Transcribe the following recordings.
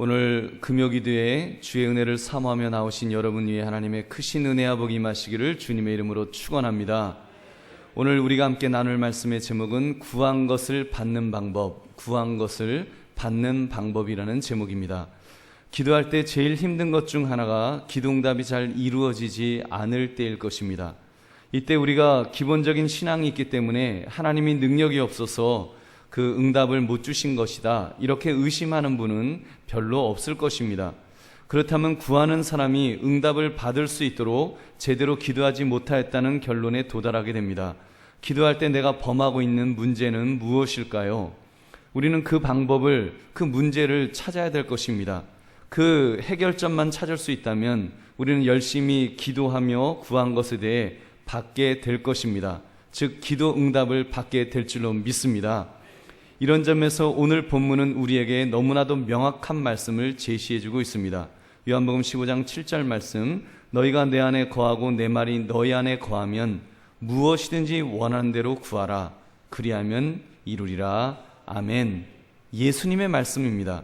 오늘 금요기도에 주의 은혜를 사모하며 나오신 여러분 위에 하나님의 크신 은혜와 복이 임하시기를 주님의 이름으로 축원합니다. 오늘 우리가 함께 나눌 말씀의 제목은 구한 것을 받는 방법, 구한 것을 받는 방법이라는 제목입니다. 기도할 때 제일 힘든 것 중 하나가 기도응답이 잘 이루어지지 않을 때일 것입니다. 이때 우리가 기본적인 신앙이 있기 때문에 하나님이 능력이 없어서 그 응답을 못 주신 것이다, 이렇게 의심하는 분은 별로 없을 것입니다. 그렇다면 구하는 사람이 응답을 받을 수 있도록 제대로 기도하지 못하였다는 결론에 도달하게 됩니다. 기도할 때 내가 범하고 있는 문제는 무엇일까요? 우리는 그 방법을, 그 문제를 찾아야 될 것입니다. 그 해결점만 찾을 수 있다면 우리는 열심히 기도하며 구한 것에 대해 받게 될 것입니다. 즉 기도 응답을 받게 될 줄로 믿습니다. 이런 점에서 오늘 본문은 우리에게 너무나도 명확한 말씀을 제시해주고 있습니다. 요한복음 15장 7절 말씀, 너희가 내 안에 거하고 내 말이 너희 안에 거하면 무엇이든지 원하는 대로 구하라, 그리하면 이루리라. 아멘. 예수님의 말씀입니다.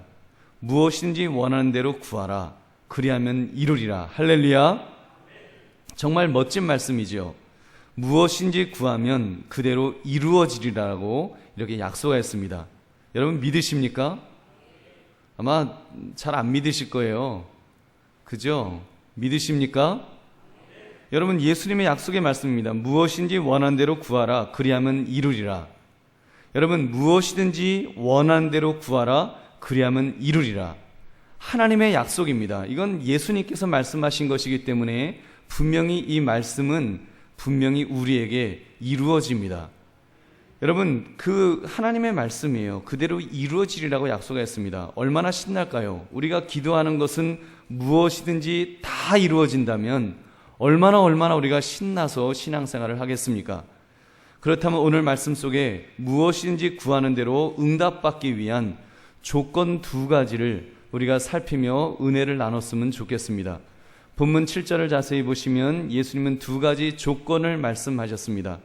무엇이든지 원하는 대로 구하라, 그리하면 이루리라. 할렐루야. 정말 멋진 말씀이죠. 무엇인지 구하면 그대로 이루어지리라고 이렇게 약속하였습니다. 여러분 믿으십니까? 아마 잘 안 믿으실 거예요. 그죠? 믿으십니까? 여러분, 예수님의 약속의 말씀입니다. 무엇인지 원하는 대로 구하라, 그리하면 이루리라. 여러분, 무엇이든지 원하는 대로 구하라, 그리하면 이루리라. 하나님의 약속입니다. 이건 예수님께서 말씀하신 것이기 때문에 분명히 이 말씀은 분명히 우리에게 이루어집니다. 여러분, 그 하나님의 말씀이에요. 그대로 이루어지리라고 약속했습니다. 얼마나 신날까요? 우리가 기도하는 것은 무엇이든지 다 이루어진다면 얼마나 우리가 신나서 신앙생활을 하겠습니까? 그렇다면 오늘 말씀 속에 무엇이든지 구하는 대로 응답받기 위한 조건 두 가지를 우리가 살피며 은혜를 나눴으면 좋겠습니다. 본문 7절을 자세히 보시면 예수님은 두 가지 조건을 말씀하셨습니다.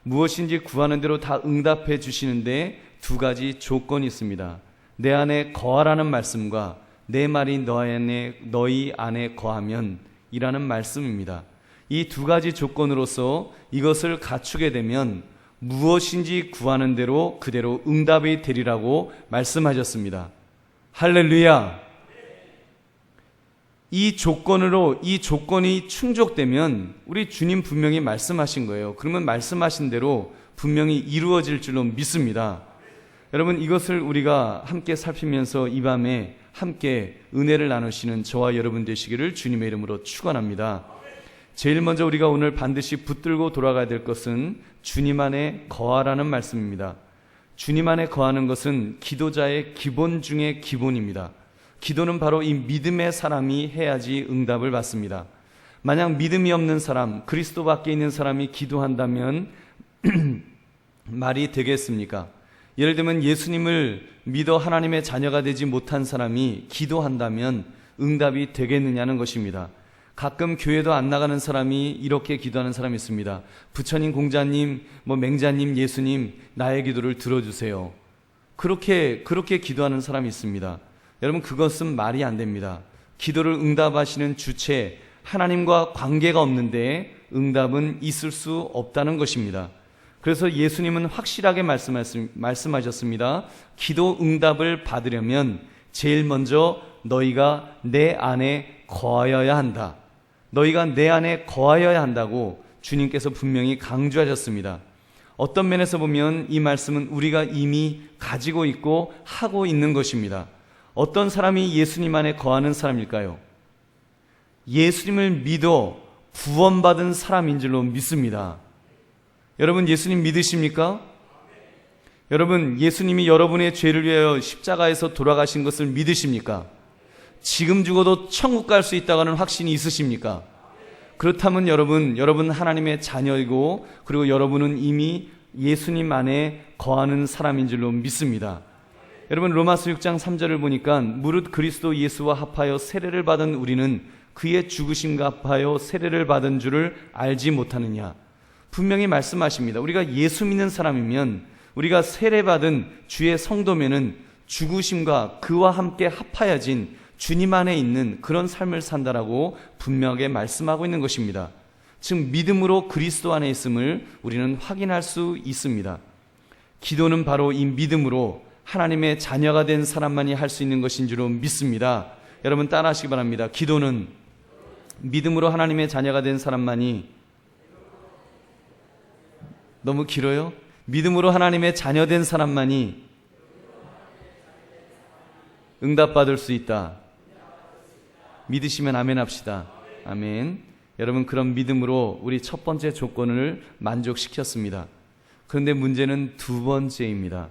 무엇인지 구하는 대로 다 응답해 주시는데 두 가지 조건이 있습니다. 내 안에 거하라는 말씀과 내 말이 너희 안에 거하면 이라는 말씀입니다. 이 두 가지 조건으로서 이것을 갖추게 되면 무엇인지 구하는 대로 그대로 응답이 되리라고 말씀하셨습니다. 할렐루야. 이 조건이 충족되면 우리 주님 분명히 말씀하신 거예요. 그러면 말씀하신 대로 분명히 이루어질 줄로 믿습니다. 여러분, 이것을 우리가 함께 살피면서 이 밤에 함께 은혜를 나누시는 저와 여러분 되시기를 주님의 이름으로 축원합니다. 제일 먼저 우리가 오늘 반드시 붙들고 돌아가야 될 것은 주님 안에 거하라는 말씀입니다. 주님 안에 거하는 것은 기도자의 기본 중에 기본입니다. 기도는 바로 이 믿음의 사람이 해야지 응답을 받습니다. 만약 믿음이 없는 사람, 그리스도 밖에 있는 사람이 기도한다면 말이 되겠습니까? 예를 들면 예수님을 믿어 하나님의 자녀가 되지 못한 사람이 기도한다면 응답이 되겠느냐는 것입니다. 가끔 교회도 안 나가는 사람이 이렇게 기도하는 사람이 있습니다. 부처님, 공자님, 맹자님, 예수님, 나의 기도를 들어주세요. 그렇게 기도하는 사람이 있습니다. 여러분, 그것은 말이 안 됩니다. 기도를 응답하시는 주체 하나님과 관계가 없는데 응답은 있을 수 없다는 것입니다. 그래서 예수님은 확실하게 말씀하셨습니다. 기도 응답을 받으려면 제일 먼저 너희가 내 안에 거하여야 한다. 너희가 내 안에 거하여야 한다고 주님께서 분명히 강조하셨습니다. 어떤 면에서 보면 이 말씀은 우리가 이미 가지고 있고 하고 있는 것입니다. 어떤 사람이 예수님 안에 거하는 사람일까요? 예수님을 믿어 구원받은 사람인 줄로 믿습니다. 여러분, 예수님 믿으십니까? 여러분, 예수님이 여러분의 죄를 위하여 십자가에서 돌아가신 것을 믿으십니까? 지금 죽어도 천국 갈 수 있다고 하는 확신이 있으십니까? 그렇다면 여러분 하나님의 자녀이고, 그리고 여러분은 이미 예수님 안에 거하는 사람인 줄로 믿습니다. 여러분, 로마서 6장 3절을 보니까 무릇 그리스도 예수와 합하여 세례를 받은 우리는 그의 죽으심과 합하여 세례를 받은 줄을 알지 못하느냐. 분명히 말씀하십니다. 우리가 예수 믿는 사람이면, 우리가 세례받은 주의 성도면은 죽으심과 그와 함께 합하여진 주님 안에 있는 그런 삶을 산다라고 분명하게 말씀하고 있는 것입니다. 즉 믿음으로 그리스도 안에 있음을 우리는 확인할 수 있습니다. 기도는 바로 이 믿음으로 하나님의 자녀가 된 사람만이 할 수 있는 것인 줄로 믿습니다. 여러분 따라하시기 바랍니다. 기도는 믿음으로 하나님의 자녀가 된 사람만이, 너무 길어요? 믿음으로 하나님의 자녀 된 사람만이 응답받을 수 있다. 믿으시면 아멘 합시다. 아멘. 여러분 그런 믿음으로 우리 첫 번째 조건을 만족시켰습니다. 그런데 문제는 두 번째입니다.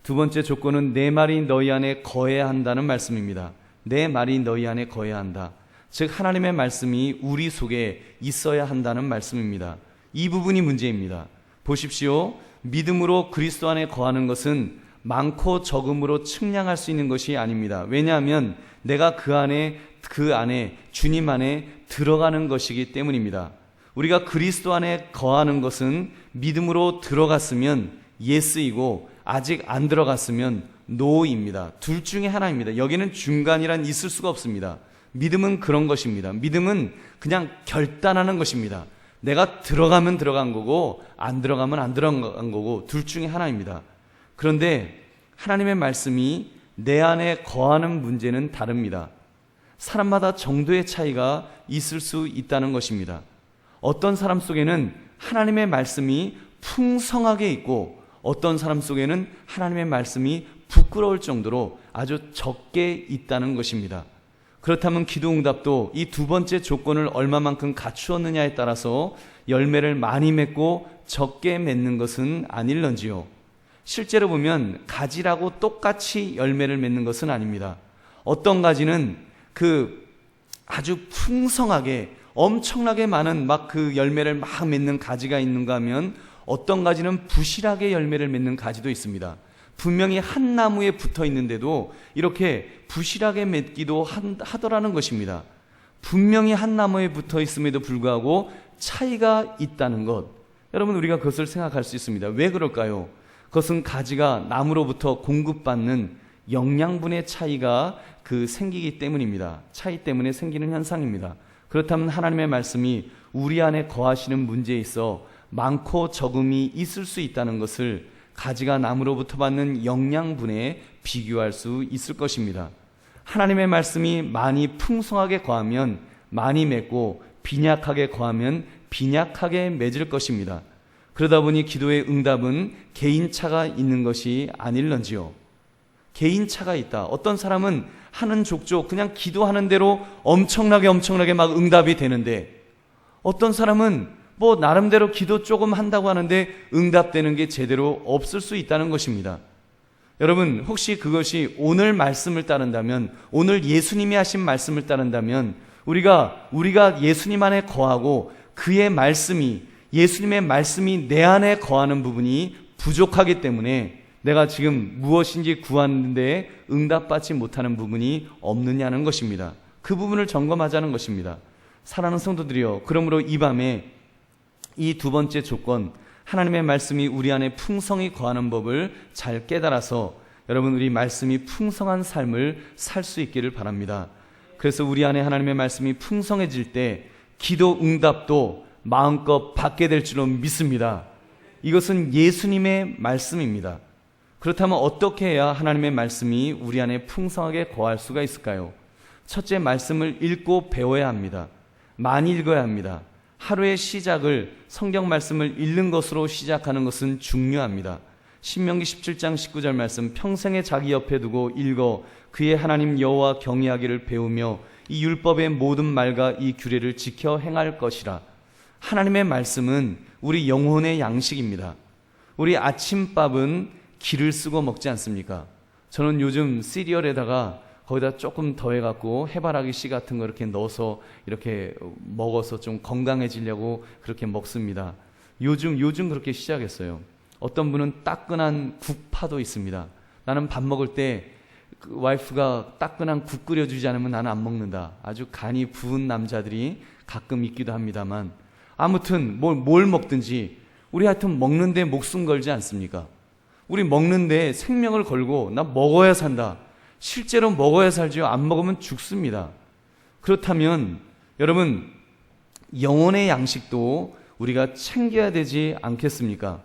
두 번째 조건은 내 말이 너희 안에 거해야 한다는 말씀입니다. 내 말이 너희 안에 거해야 한다. 즉 하나님의 말씀이 우리 속에 있어야 한다는 말씀입니다. 이 부분이 문제입니다. 보십시오. 믿음으로 그리스도 안에 거하는 것은 많고 적음으로 측량할 수 있는 것이 아닙니다. 왜냐하면 내가 그 안에 주님 안에 들어가는 것이기 때문입니다. 우리가 그리스도 안에 거하는 것은 믿음으로 들어갔으면 예스이고 아직 안 들어갔으면 노입니다. 둘 중에 하나입니다. 여기는 중간이란 있을 수가 없습니다. 믿음은 그런 것입니다. 믿음은 그냥 결단하는 것입니다. 내가 들어가면 들어간 거고 안 들어가면 안 들어간 거고 둘 중에 하나입니다. 그런데 하나님의 말씀이 내 안에 거하는 문제는 다릅니다. 사람마다 정도의 차이가 있을 수 있다는 것입니다. 어떤 사람 속에는 하나님의 말씀이 풍성하게 있고 어떤 사람 속에는 하나님의 말씀이 부끄러울 정도로 아주 적게 있다는 것입니다. 그렇다면 기도응답도 이 두 번째 조건을 얼마만큼 갖추었느냐에 따라서 열매를 많이 맺고 적게 맺는 것은 아닐런지요. 실제로 보면 가지라고 똑같이 열매를 맺는 것은 아닙니다. 어떤 가지는 아주 풍성하게 엄청나게 많은 그 열매를 막 맺는 가지가 있는가 하면 어떤 가지는 부실하게 열매를 맺는 가지도 있습니다. 분명히 한 나무에 붙어 있는데도 이렇게 부실하게 맺기도 하더라는 것입니다. 분명히 한 나무에 붙어 있음에도 불구하고 차이가 있다는 것. 여러분 우리가 그것을 생각할 수 있습니다. 왜 그럴까요? 그것은 가지가 나무로부터 공급받는 영양분의 차이가 생기기 때문입니다. 차이 때문에 생기는 현상입니다. 그렇다면 하나님의 말씀이 우리 안에 거하시는 문제에 있어 많고 적음이 있을 수 있다는 것을 가지가 나무로부터 받는 영양분에 비교할 수 있을 것입니다. 하나님의 말씀이 많이 풍성하게 거하면 많이 맺고 빈약하게 거하면 빈약하게 맺을 것입니다. 그러다 보니 기도의 응답은 개인차가 있는 것이 아닐런지요. 개인차가 있다. 어떤 사람은 하는 족족 그냥 기도하는 대로 엄청나게 막 응답이 되는데 어떤 사람은 나름대로 기도 조금 한다고 하는데 응답되는 게 제대로 없을 수 있다는 것입니다. 여러분 혹시 그것이 오늘 말씀을 따른다면, 오늘 예수님이 하신 말씀을 따른다면 우리가 예수님 안에 거하고 그의 말씀이, 예수님의 말씀이 내 안에 거하는 부분이 부족하기 때문에 내가 지금 무엇인지 구하는데 응답받지 못하는 부분이 없느냐는 것입니다. 그 부분을 점검하자는 것입니다. 사랑하는 성도들이여, 그러므로 이 밤에 이 두 번째 조건, 하나님의 말씀이 우리 안에 풍성히 거하는 법을 잘 깨달아서 여러분 우리 말씀이 풍성한 삶을 살 수 있기를 바랍니다. 그래서 우리 안에 하나님의 말씀이 풍성해질 때 기도 응답도 마음껏 받게 될 줄로 믿습니다. 이것은 예수님의 말씀입니다. 그렇다면 어떻게 해야 하나님의 말씀이 우리 안에 풍성하게 거할 수가 있을까요? 첫째, 말씀을 읽고 배워야 합니다. 많이 읽어야 합니다. 하루의 시작을 성경 말씀을 읽는 것으로 시작하는 것은 중요합니다. 신명기 17장 19절 말씀, 평생에 자기 옆에 두고 읽어 그의 하나님 여호와 경외하기를 배우며 이 율법의 모든 말과 이 규례를 지켜 행할 것이라. 하나님의 말씀은 우리 영혼의 양식입니다. 우리 아침밥은 기를 쓰고 먹지 않습니까? 저는 요즘 시리얼에다가 거기다 조금 더해갖고 해바라기 씨 같은 거 이렇게 넣어서 이렇게 먹어서 좀 건강해지려고 그렇게 먹습니다. 요즘 그렇게 시작했어요. 어떤 분은 따끈한 국파도 있습니다. 나는 밥 먹을 때 와이프가 따끈한 국 끓여주지 않으면 나는 안 먹는다. 아주 간이 부은 남자들이 가끔 있기도 합니다만, 아무튼 뭘 먹든지 우리 하여튼 먹는데 목숨 걸지 않습니까? 우리 먹는데 생명을 걸고 나 먹어야 산다. 실제로 먹어야 살지요. 안 먹으면 죽습니다. 그렇다면 여러분, 영혼의 양식도 우리가 챙겨야 되지 않겠습니까?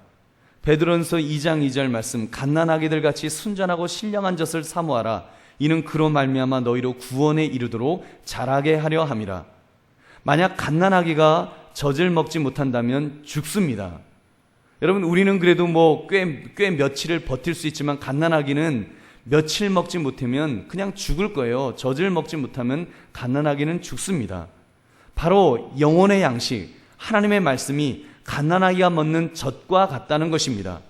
베드로전서 2장 2절 말씀, 갓난아기들 같이 순전하고 신령한 젖을 사모하라. 이는 그로 말미암아 너희로 구원에 이르도록 자라게 하려 함이라. 만약 갓난아기가 젖을 먹지 못한다면 죽습니다. 여러분, 우리는 그래도 꽤 며칠을 버틸 수 있지만 갓난아기는 며칠 먹지 못하면 그냥 죽을 거예요. 젖을 먹지 못하면 갓난아기는 죽습니다. 바로 영혼의 양식, 하나님의 말씀이 갓난아기가 먹는 젖과 같다는 것입니다.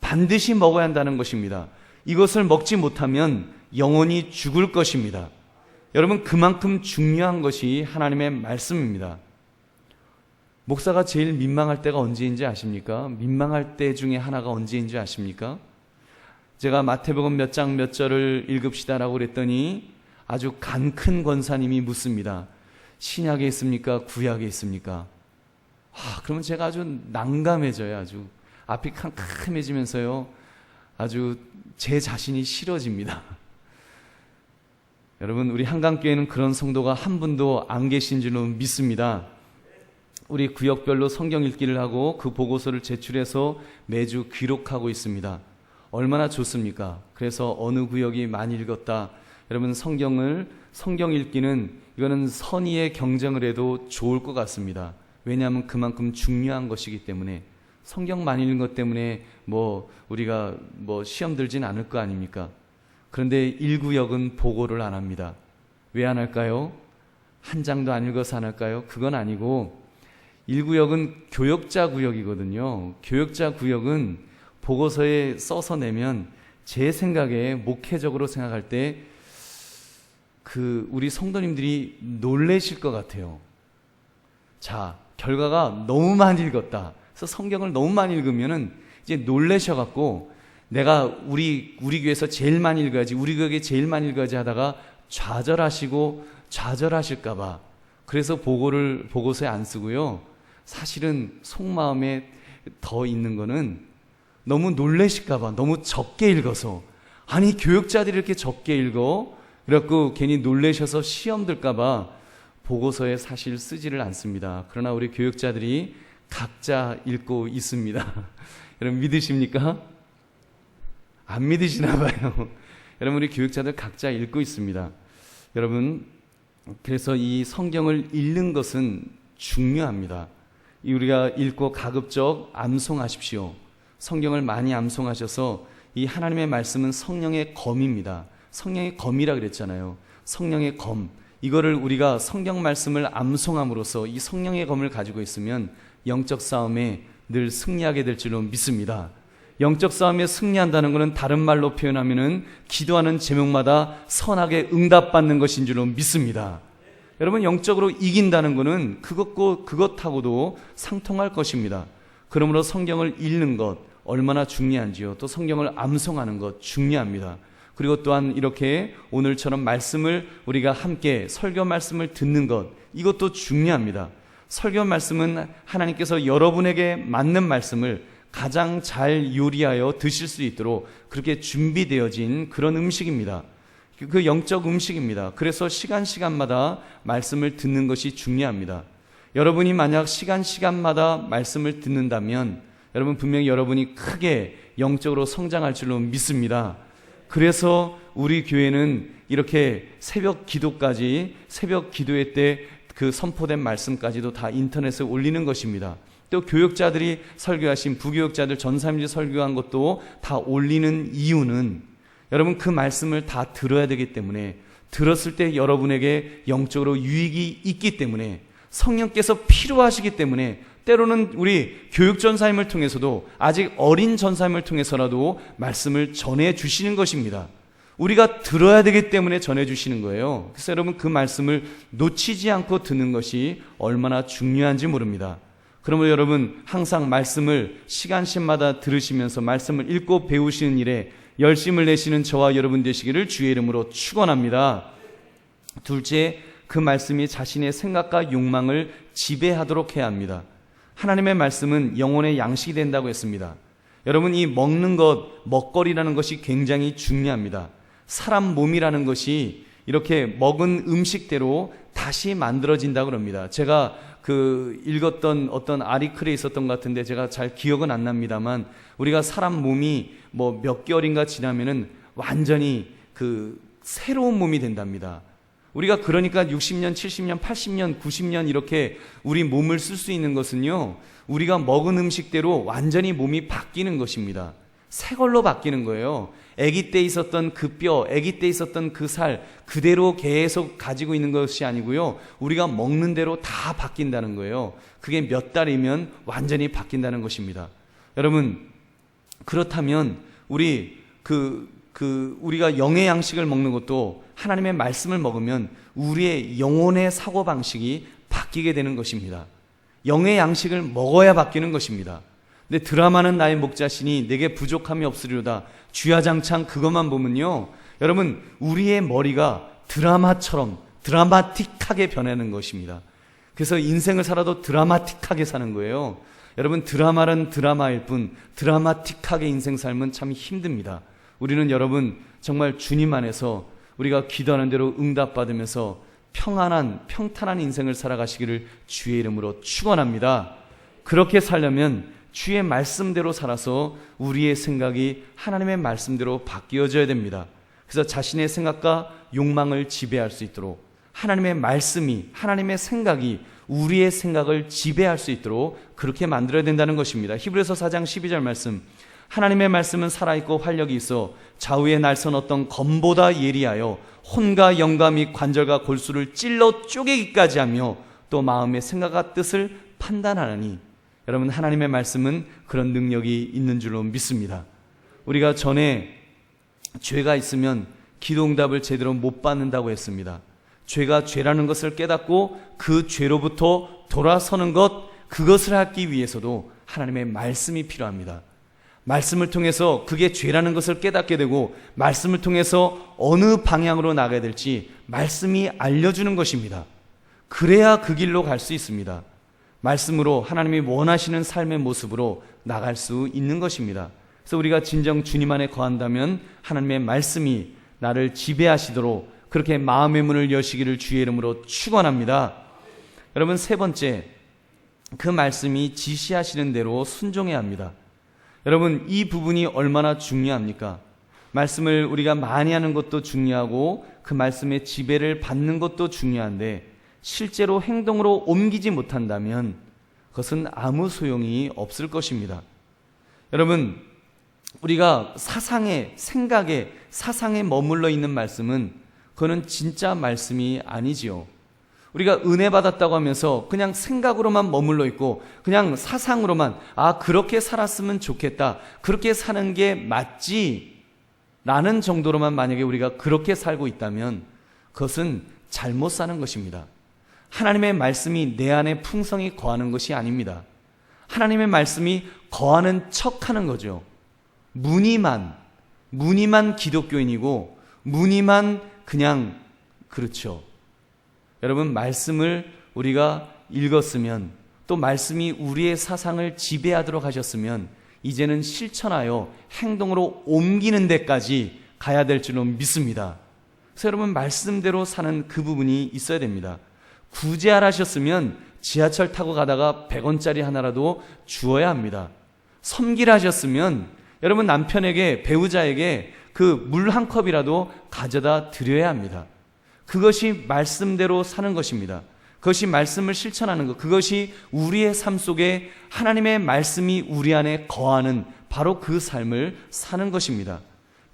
반드시 먹어야 한다는 것입니다. 이것을 먹지 못하면 영혼이 죽을 것입니다. 여러분, 그만큼 중요한 것이 하나님의 말씀입니다. 목사가 제일 민망할 때가 언제인지 아십니까? 민망할 때 중에 하나가 언제인지 아십니까? 제가 마태복음 몇 장 몇 절을 읽읍시다라고 그랬더니 아주 간 큰 권사님이 묻습니다. 신약에 있습니까? 구약에 있습니까? 그러면 제가 아주 난감해져요. 아주 앞이 캄캄해지면서요. 아주 제 자신이 싫어집니다. 여러분, 우리 한강교회는 그런 성도가 한 분도 안 계신 줄로 믿습니다. 우리 구역별로 성경 읽기를 하고 그 보고서를 제출해서 매주 기록하고 있습니다. 얼마나 좋습니까? 그래서 어느 구역이 많이 읽었다. 여러분, 성경 읽기는 이거는 선의의 경쟁을 해도 좋을 것 같습니다. 왜냐하면 그만큼 중요한 것이기 때문에. 성경 많이 읽은 것 때문에 우리가 시험 들진 않을 거 아닙니까? 그런데 1구역은 보고를 안 합니다. 왜 안 할까요? 한 장도 안 읽어서 안 할까요? 그건 아니고 1구역은 교역자 구역이거든요. 교역자 구역은 보고서에 써서 내면 제 생각에 목회적으로 생각할 때 우리 성도님들이 놀라실 것 같아요. 자, 결과가 너무 많이 읽었다. 그래서 성경을 너무 많이 읽으면은 이제 놀라셔갖고 내가 우리 교회에서 제일 많이 읽어야지, 우리 교회에 제일 많이 읽어야지 하다가 좌절하실까봐 그래서 보고서에 안 쓰고요. 사실은 속마음에 더 있는 거는 너무 놀라실까봐, 너무 적게 읽어서, 아니 교역자들이 이렇게 적게 읽어? 그래갖고 괜히 놀라셔서 시험 들까봐 보고서에 사실 쓰지를 않습니다. 그러나 우리 교역자들이 각자 읽고 있습니다. 여러분 믿으십니까? 안 믿으시나 봐요. 여러분, 우리 교역자들 각자 읽고 있습니다. 여러분, 그래서 이 성경을 읽는 것은 중요합니다. 우리가 읽고 가급적 암송하십시오. 성경을 많이 암송하셔서 이 하나님의 말씀은 성령의 검입니다. 성령의 검이라 그랬잖아요. 성령의 검. 이거를 우리가 성경 말씀을 암송함으로써 이 성령의 검을 가지고 있으면 영적 싸움에 늘 승리하게 될 줄로 믿습니다. 영적 싸움에 승리한다는 것은 다른 말로 표현하면은 기도하는 제목마다 선하게 응답받는 것인 줄로 믿습니다. 여러분, 영적으로 이긴다는 것은 그것하고도 상통할 것입니다. 그러므로 성경을 읽는 것 얼마나 중요한지요. 또 성경을 암송하는 것 중요합니다. 그리고 또한 이렇게 오늘처럼 말씀을 우리가 함께 설교 말씀을 듣는 것, 이것도 중요합니다. 설교 말씀은 하나님께서 여러분에게 맞는 말씀을 가장 잘 요리하여 드실 수 있도록 그렇게 준비되어진 그런 음식입니다. 그 영적 음식입니다. 그래서 시간마다 말씀을 듣는 것이 중요합니다. 여러분이 만약 시간마다 말씀을 듣는다면 여러분 분명히 여러분이 크게 영적으로 성장할 줄로 믿습니다. 그래서 우리 교회는 이렇게 새벽 기도회 때 그 선포된 말씀까지도 다 인터넷에 올리는 것입니다. 또 교역자들이 설교하신 부교역자들 전사님들이 설교한 것도 다 올리는 이유는 여러분 그 말씀을 다 들어야 되기 때문에, 들었을 때 여러분에게 영적으로 유익이 있기 때문에, 성령께서 필요하시기 때문에, 때로는 우리 교육 전사님을 통해서도 아직 어린 전사님을 통해서라도 말씀을 전해 주시는 것입니다. 우리가 들어야 되기 때문에 전해 주시는 거예요. 그래서 여러분 그 말씀을 놓치지 않고 듣는 것이 얼마나 중요한지 모릅니다. 그러므로 여러분 항상 말씀을 시간마다 들으시면서 말씀을 읽고 배우시는 일에 열심을 내시는 저와 여러분 되시기를 주의 이름으로 축원합니다. 둘째, 그 말씀이 자신의 생각과 욕망을 지배하도록 해야 합니다. 하나님의 말씀은 영혼의 양식이 된다고 했습니다. 여러분, 이 먹는 것, 먹거리라는 것이 굉장히 중요합니다. 사람 몸이라는 것이 이렇게 먹은 음식대로 다시 만들어진다고 합니다. 제가 읽었던 어떤 아리클에 있었던 것 같은데 제가 잘 기억은 안 납니다만, 우리가 사람 몸이 몇 개월인가 지나면은 완전히 새로운 몸이 된답니다. 우리가 그러니까 60년, 70년, 80년, 90년 이렇게 우리 몸을 쓸 수 있는 것은요, 우리가 먹은 음식대로 완전히 몸이 바뀌는 것입니다. 새 걸로 바뀌는 거예요. 아기 때 있었던 그 뼈, 아기 때 있었던 그 살 그대로 계속 가지고 있는 것이 아니고요, 우리가 먹는 대로 다 바뀐다는 거예요. 그게 몇 달이면 완전히 바뀐다는 것입니다. 여러분, 그렇다면 우리가 영의 양식을 먹는 것도 하나님의 말씀을 먹으면 우리의 영혼의 사고방식이 바뀌게 되는 것입니다. 영의 양식을 먹어야 바뀌는 것입니다. 근데 드라마는 나의 목자시니 내게 부족함이 없으리로다, 주야장창 그것만 보면요, 여러분, 우리의 머리가 드라마처럼 드라마틱하게 변하는 것입니다. 그래서 인생을 살아도 드라마틱하게 사는 거예요. 여러분, 드라마는 드라마일 뿐 드라마틱하게 인생 삶은 참 힘듭니다. 우리는 여러분 정말 주님 안에서 우리가 기도하는 대로 응답받으면서 평탄한 인생을 살아가시기를 주의 이름으로 축원합니다. 그렇게 살려면 주의 말씀대로 살아서 우리의 생각이 하나님의 말씀대로 바뀌어져야 됩니다. 그래서 자신의 생각과 욕망을 지배할 수 있도록 하나님의 말씀이, 하나님의 생각이 우리의 생각을 지배할 수 있도록 그렇게 만들어야 된다는 것입니다. 히브리서 4장 12절 말씀, 하나님의 말씀은 살아있고 활력이 있어 좌우에 날선 어떤 검보다 예리하여 혼과 영과 및 관절과 골수를 찔러 쪼개기까지 하며 또 마음의 생각과 뜻을 판단하느니, 여러분, 하나님의 말씀은 그런 능력이 있는 줄로 믿습니다. 우리가 전에 죄가 있으면 기도응답을 제대로 못 받는다고 했습니다. 죄가 죄라는 것을 깨닫고 그 죄로부터 돌아서는 그것을 하기 위해서도 하나님의 말씀이 필요합니다. 말씀을 통해서 그게 죄라는 것을 깨닫게 되고, 말씀을 통해서 어느 방향으로 나가야 될지 말씀이 알려주는 것입니다. 그래야 그 길로 갈 수 있습니다. 말씀으로 하나님이 원하시는 삶의 모습으로 나갈 수 있는 것입니다. 그래서 우리가 진정 주님 안에 거한다면 하나님의 말씀이 나를 지배하시도록 그렇게 마음의 문을 여시기를 주의 이름으로 축원합니다. 여러분, 세 번째, 그 말씀이 지시하시는 대로 순종해야 합니다. 여러분, 이 부분이 얼마나 중요합니까? 말씀을 우리가 많이 하는 것도 중요하고 그 말씀의 지배를 받는 것도 중요한데, 실제로 행동으로 옮기지 못한다면 그것은 아무 소용이 없을 것입니다. 여러분, 우리가 생각에 사상에 머물러 있는 말씀은 그거는 진짜 말씀이 아니지요. 우리가 은혜 받았다고 하면서 그냥 생각으로만 머물러 있고 그냥 사상으로만 그렇게 살았으면 좋겠다, 그렇게 사는 게 맞지 라는 정도로만 만약에 우리가 그렇게 살고 있다면 그것은 잘못 사는 것입니다. 하나님의 말씀이 내 안에 풍성히 거하는 것이 아닙니다. 하나님의 말씀이 거하는 척하는 거죠. 무늬만 기독교인이고 무늬만 그냥 그렇죠. 여러분, 말씀을 우리가 읽었으면, 또 말씀이 우리의 사상을 지배하도록 하셨으면 이제는 실천하여 행동으로 옮기는 데까지 가야 될 줄로 믿습니다. 그래서 여러분, 말씀대로 사는 그 부분이 있어야 됩니다. 구제하셨으면 지하철 타고 가다가 100원짜리 하나라도 주어야 합니다. 섬기라 하셨으면 여러분, 남편에게, 배우자에게 그 물 한 컵이라도 가져다 드려야 합니다. 그것이 말씀대로 사는 것입니다. 그것이 말씀을 실천하는 것, 그것이 우리의 삶 속에 하나님의 말씀이 우리 안에 거하는 바로 그 삶을 사는 것입니다.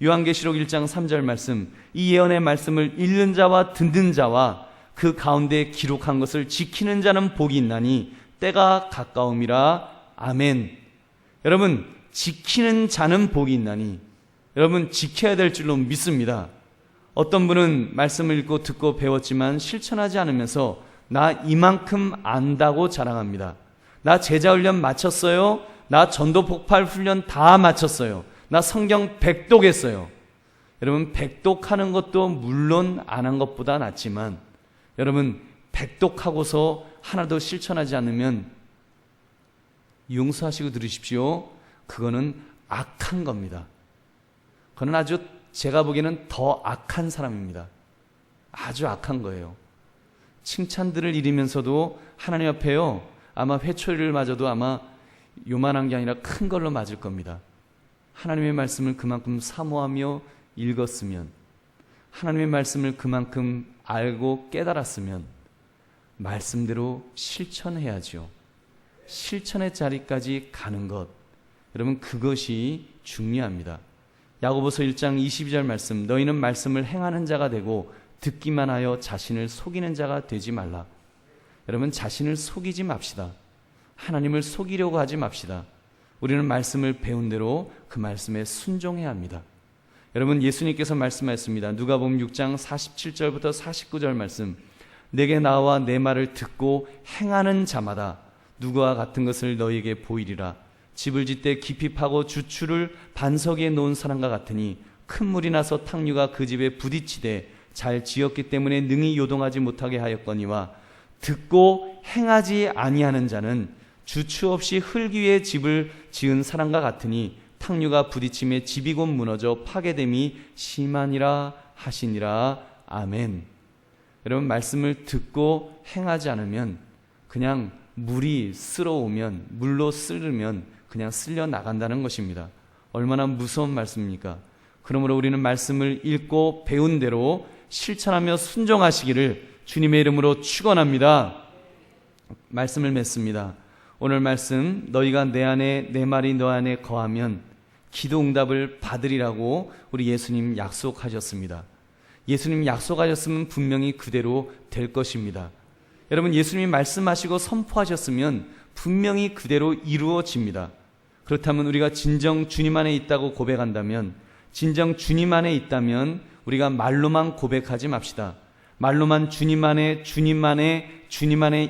요한계시록 1장 3절 말씀, 이 예언의 말씀을 읽는 자와 듣는 자와 그 가운데 기록한 것을 지키는 자는 복이 있나니 때가 가까움이라. 아멘. 여러분, 지키는 자는 복이 있나니, 여러분, 지켜야 될 줄로 믿습니다. 어떤 분은 말씀을 읽고 듣고 배웠지만 실천하지 않으면서 나 이만큼 안다고 자랑합니다. 나 제자훈련 마쳤어요. 나 전도폭발 훈련 다 마쳤어요. 나 성경 백독했어요. 여러분, 백독하는 것도 물론 안 한 것보다 낫지만, 여러분, 백독하고서 하나도 실천하지 않으면 용서하시고 들으십시오. 그거는 악한 겁니다. 그는 아주 제가 보기에는 더 악한 사람입니다. 아주 악한 거예요. 칭찬들을 잃으면서도 하나님 앞에요, 아마 회초리를 맞아도 아마 요만한 게 아니라 큰 걸로 맞을 겁니다. 하나님의 말씀을 그만큼 사모하며 읽었으면, 하나님의 말씀을 그만큼 알고 깨달았으면 말씀대로 실천해야죠. 실천의 자리까지 가는 것, 여러분 그것이 중요합니다. 야고보서 1장 22절 말씀, 너희는 말씀을 행하는 자가 되고 듣기만 하여 자신을 속이는 자가 되지 말라. 여러분 자신을 속이지 맙시다. 하나님을 속이려고 하지 맙시다. 우리는 말씀을 배운 대로 그 말씀에 순종해야 합니다. 여러분 예수님께서 말씀하셨습니다. 누가복음 6장 47절부터 49절 말씀, 내게 나와 내 말을 듣고 행하는 자마다 누구와 같은 것을 너희에게 보이리라. 집을 짓되 깊이 파고 주추를 반석 위에 놓은 사람과 같으니 큰 물이 나서 탕류가 그 집에 부딪히되 잘 지었기 때문에 능히 요동하지 못하게 하였거니와, 듣고 행하지 아니하는 자는 주추 없이 흙 위에 집을 지은 사람과 같으니 탕류가 부딪힘에 집이 곧 무너져 파괴됨이 심하니라 하시니라. 아멘. 여러분 말씀을 듣고 행하지 않으면 그냥 물이 쓸어오면, 물로 쓸으면 그냥 쓸려 나간다는 것입니다. 얼마나 무서운 말씀입니까? 그러므로 우리는 말씀을 읽고 배운 대로 실천하며 순종하시기를 주님의 이름으로 축원합니다. 말씀을 맺습니다. 오늘 말씀, 너희가 내 안에 내 말이 너 안에 거하면 기도 응답을 받으리라고 우리 예수님 약속하셨습니다. 예수님 약속하셨으면 분명히 그대로 될 것입니다. 여러분 예수님이 말씀하시고 선포하셨으면 분명히 그대로 이루어집니다. 그렇다면 우리가 진정 주님 안에 있다고 고백한다면, 진정 주님 안에 있다면 우리가 말로만 고백하지 맙시다. 말로만 주님 안에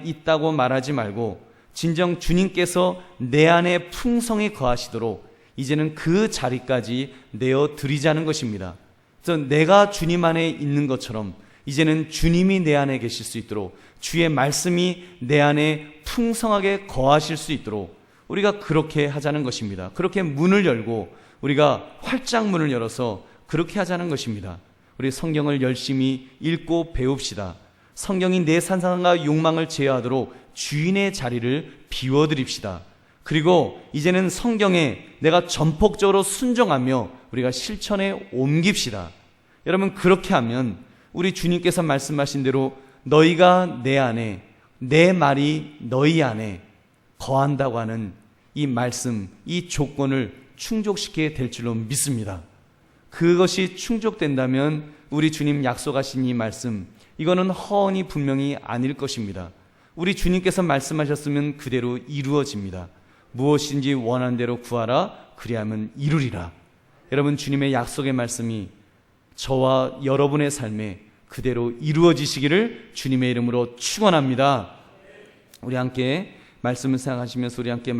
있다고 말하지 말고 진정 주님께서 내 안에 풍성히 거하시도록 이제는 그 자리까지 내어 드리자는 것입니다. 그래서 내가 주님 안에 있는 것처럼 이제는 주님이 내 안에 계실 수 있도록, 주의 말씀이 내 안에 풍성하게 거하실 수 있도록 우리가 그렇게 하자는 것입니다. 그렇게 문을 열고 우리가 활짝 문을 열어서 그렇게 하자는 것입니다. 우리 성경을 열심히 읽고 배웁시다. 성경이 내 산상과 욕망을 제어하도록 주인의 자리를 비워드립시다. 그리고 이제는 성경에 내가 전폭적으로 순종하며 우리가 실천에 옮깁시다. 여러분 그렇게 하면 우리 주님께서 말씀하신 대로 너희가 내 안에, 내 말이 너희 안에 거한다고 하는 이 말씀, 이 조건을 충족시키게 될 줄로 믿습니다. 그것이 충족된다면 우리 주님 약속하신 이 말씀, 이거는 허언이 분명히 아닐 것입니다. 우리 주님께서 말씀하셨으면 그대로 이루어집니다. 무엇인지 원하는 대로 구하라, 그리하면 이루리라. 여러분 주님의 약속의 말씀이 저와 여러분의 삶에 그대로 이루어지시기를 주님의 이름으로 축원합니다. 우리 함께 말씀을 생각하시면서 우리 함께